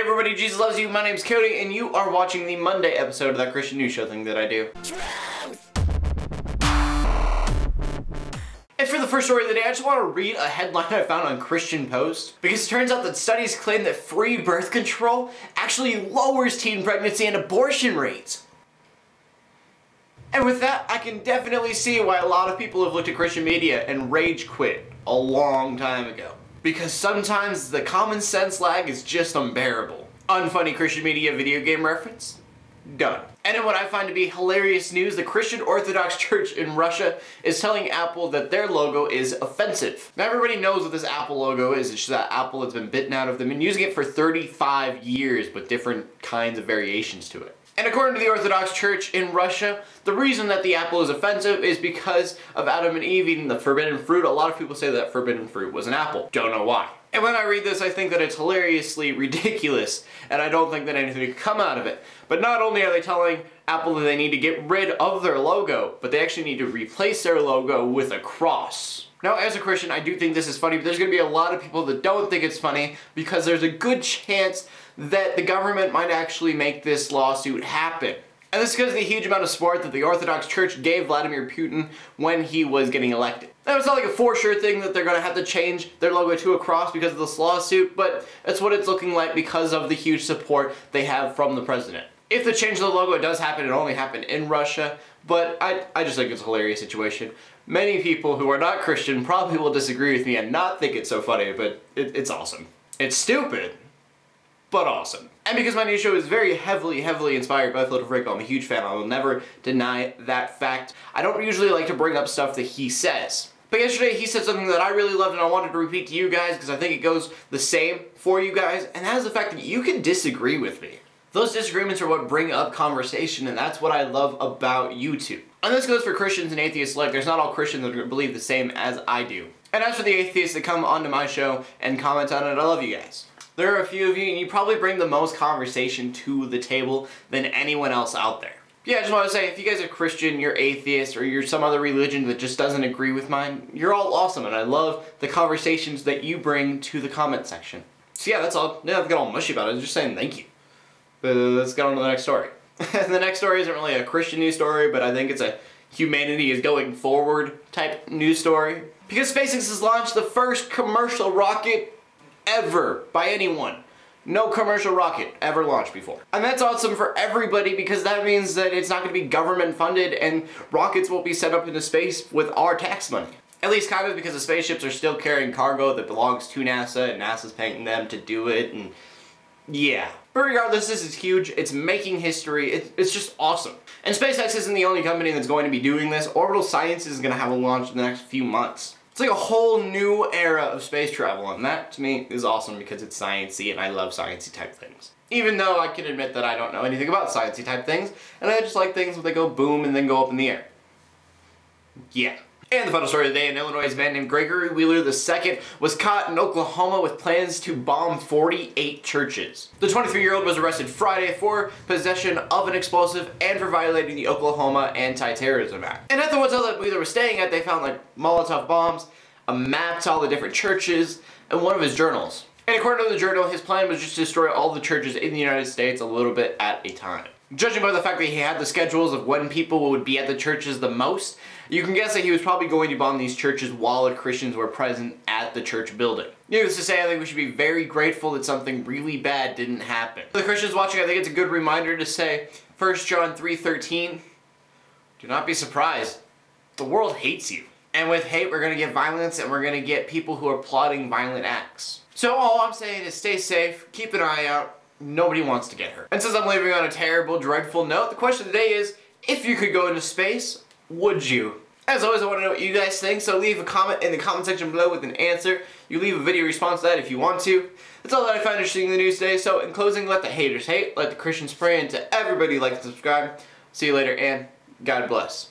Hey everybody, Jesus loves you. My name's Cody, and you are watching the Monday episode of that Christian news show thing that I do. And for the first story of the day, I just want to read a headline I found on Christian Post, because it turns out that studies claim that free birth control actually lowers teen pregnancy and abortion rates. And with that, I can definitely see why a lot of people have looked at Christian media and rage quit a long time ago. Because sometimes the common sense lag is just unbearable. Unfunny Christian media video game reference? Done. And in what I find to be hilarious news, the Christian Orthodox Church in Russia is telling Apple that their logo is offensive. Now everybody knows what this Apple logo is. It's just that Apple has been bitten out of them and using it for 35 years with different kinds of variations to it. And according to the Orthodox Church in Russia, the reason that the apple is offensive is because of Adam and Eve eating the forbidden fruit. A lot of people say that forbidden fruit was an apple. Don't know why. And when I read this, I think that it's hilariously ridiculous, and I don't think that anything could come out of it. But not only are they telling Apple that they need to get rid of their logo, but they actually need to replace their logo with a cross. Now, as a Christian, I do think this is funny, but there's going to be a lot of people that don't think it's funny because there's a good chance that the government might actually make this lawsuit happen. And this is because of the huge amount of support that the Orthodox Church gave Vladimir Putin when he was getting elected. Now, it's not like a for sure thing that they're going to have to change their logo to a cross because of this lawsuit, but it's what it's looking like because of the huge support they have from the president. If the change of the logo does happen, it only happened in Russia, but I just think it's a hilarious situation. Many people who are not Christian probably will disagree with me and not think it's so funny, but it's awesome. It's stupid, but awesome. And because my new show is very heavily inspired by Philip Franco, I'm a huge fan. I will never deny that fact. I don't usually like to bring up stuff that he says. But yesterday he said something that I really loved and I wanted to repeat to you guys because I think it goes the same for you guys, and that is the fact that you can disagree with me. Those disagreements are what bring up conversation, and that's what I love about YouTube. And this goes for Christians and atheists alike. There's not all Christians that are going to believe the same as I do. And as for the atheists that come onto my show and comment on it, I love you guys. There are a few of you, and you probably bring the most conversation to the table than anyone else out there. Yeah, I just want to say, if you guys are Christian, you're atheist, or you're some other religion that just doesn't agree with mine, you're all awesome, and I love the conversations that you bring to the comment section. So yeah, that's all. Yeah, I've got all mushy about it. I was just saying thank you. But let's get on to the next story. The next story isn't really a Christian news story, but I think it's a humanity is going forward type news story. Because SpaceX has launched the first commercial rocket ever by anyone. No commercial rocket ever launched before. And that's awesome for everybody because that means that it's not going to be government funded and rockets won't be sent up into space with our tax money. At least kind of, because the spaceships are still carrying cargo that belongs to NASA and NASA's paying them to do it, and yeah. But regardless, this is huge. It's making history. It's just awesome. And SpaceX isn't the only company that's going to be doing this. Orbital Science is going to have a launch in the next few months. It's like a whole new era of space travel, and that to me is awesome because it's sciencey and I love sciencey type things. Even though I can admit that I don't know anything about sciencey type things, and I just like things where they go boom and then go up in the air. Yeah. And the final story of the day, in Illinois, a man named Gregory Wheeler II was caught in Oklahoma with plans to bomb 48 churches. The 23-year-old was arrested Friday for possession of an explosive and for violating the Oklahoma Anti-Terrorism Act. And at the hotel that Wheeler was staying at, they found like Molotov bombs, a map to all the different churches, and one of his journals. And according to the journal, his plan was just to destroy all the churches in the United States a little bit at a time. Judging by the fact that he had the schedules of when people would be at the churches the most, you can guess that he was probably going to bomb these churches while the Christians were present at the church building. Needless to say, I think we should be very grateful that something really bad didn't happen. For the Christians watching, I think it's a good reminder to say 1 John 3:13, do not be surprised. The world hates you. And with hate, we're going to get violence and we're going to get people who are plotting violent acts. So all I'm saying is stay safe, keep an eye out. Nobody wants to get hurt. And since I'm leaving on a terrible, dreadful note, the question of the day is, if you could go into space, would you? As always, I want to know what you guys think, so leave a comment in the comment section below with an answer. You leave a video response to that if you want to. That's all that I found interesting in the news today, so in closing, let the haters hate, let the Christians pray, and to everybody like and subscribe. See you later, and God bless.